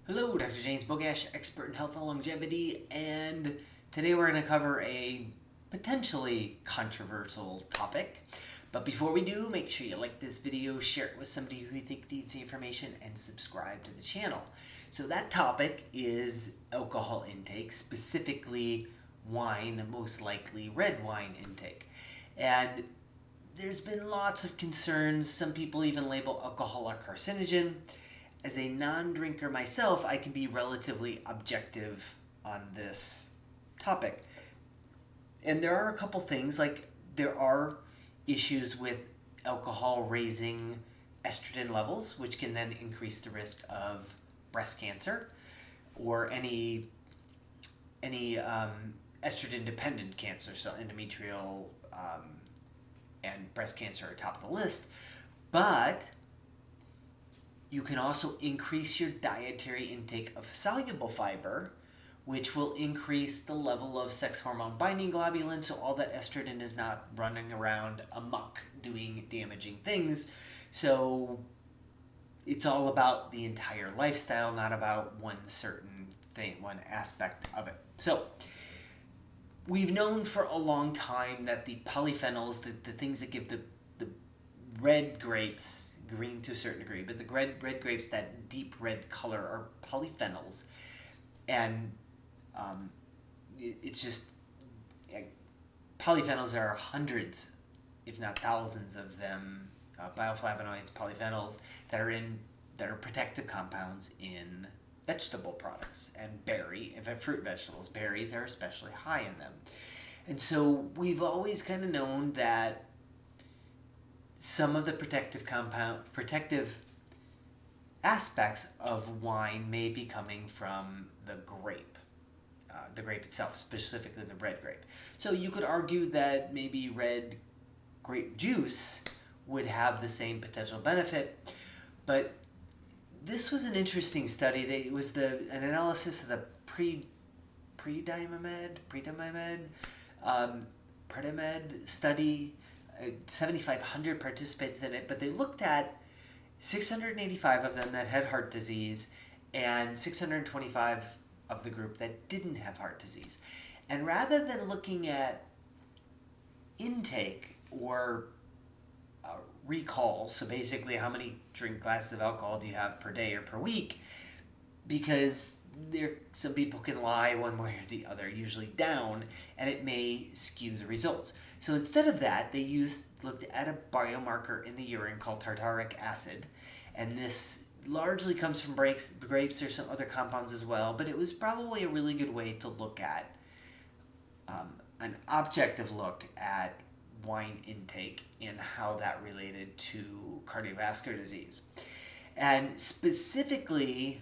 Hello, Dr. James Bogash, expert in health and longevity, and today we're going to cover a potentially controversial topic. But before we do, make sure you like this video, share it with somebody who you think needs the information, and subscribe to the channel. So that topic is alcohol intake, specifically wine, most likely red wine intake. And there's been lots of concerns. Some people even label alcohol a carcinogen. As a non-drinker myself, I can be relatively objective on this topic. And there are a couple things, like there are issues with alcohol raising estrogen levels, which can then increase the risk of breast cancer or any estrogen-dependent cancer, so endometrial and breast cancer are top of the list. But you can also increase your dietary intake of soluble fiber, which will increase the level of sex hormone binding globulin, so all that estrogen is not running around amok doing damaging things. So it's all about the entire lifestyle, not about one certain thing, one aspect of it. So we've known for a long time that the polyphenols, the things that give the red grapes, green to a certain degree, but the red grapes, that deep red color, are polyphenols. And it's just, polyphenols, there are hundreds, if not thousands of them, bioflavonoids, polyphenols, that are protective compounds in vegetable products and fruit vegetables. Berries are especially high in them. And so we've always kind of known that some of the protective aspects of wine may be coming from the grape itself, specifically the red grape. So you could argue that maybe red grape juice would have the same potential benefit, but this was an interesting study. It was an analysis of the prediamed study. 7,500 participants in it, but they looked at 685 of them that had heart disease and 625 of the group that didn't have heart disease. And rather than looking at intake or recall, so basically how many drink glasses of alcohol do you have per day or per week, because some people can lie one way or the other, usually down, and it may skew the results. So instead of that, they looked at a biomarker in the urine called tartaric acid, and this largely comes from grapes. There's some other compounds as well, but it was probably a really good way to look at an objective look at wine intake and how that related to cardiovascular disease. And specifically,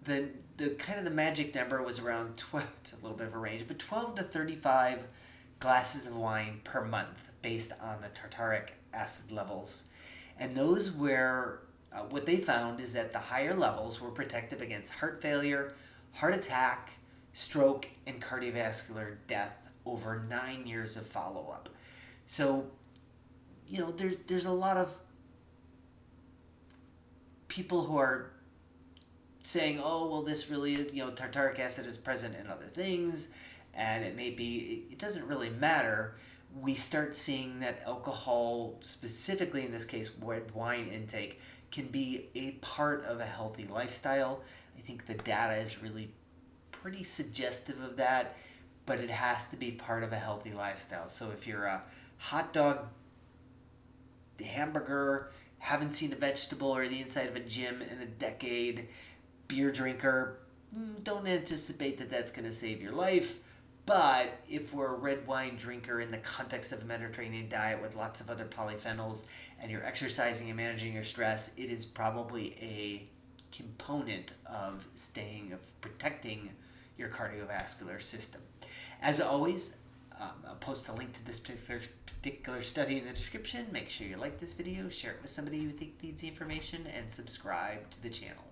the kind of the magic number was around 12, it's a little bit of a range, but 12 to 35 glasses of wine per month based on the tartaric acid levels. And those were, what they found is that the higher levels were protective against heart failure, heart attack, stroke, and cardiovascular death over 9 years of follow-up. So, there's a lot of people who are saying, oh, well, this really is, tartaric acid is present in other things, and it doesn't really matter. We start seeing that alcohol, specifically in this case, red wine intake, can be a part of a healthy lifestyle. I think the data is really pretty suggestive of that, but it has to be part of a healthy lifestyle. So if you're a hot dog, hamburger, haven't seen a vegetable or the inside of a gym in a decade, beer drinker, don't anticipate that that's going to save your life. But if we're a red wine drinker in the context of a Mediterranean diet with lots of other polyphenols, and you're exercising and managing your stress, it is probably a component of protecting your cardiovascular system. As always, I'll post a link to this particular study in the description. Make sure you like this video, share it with somebody you think needs the information, and subscribe to the channel.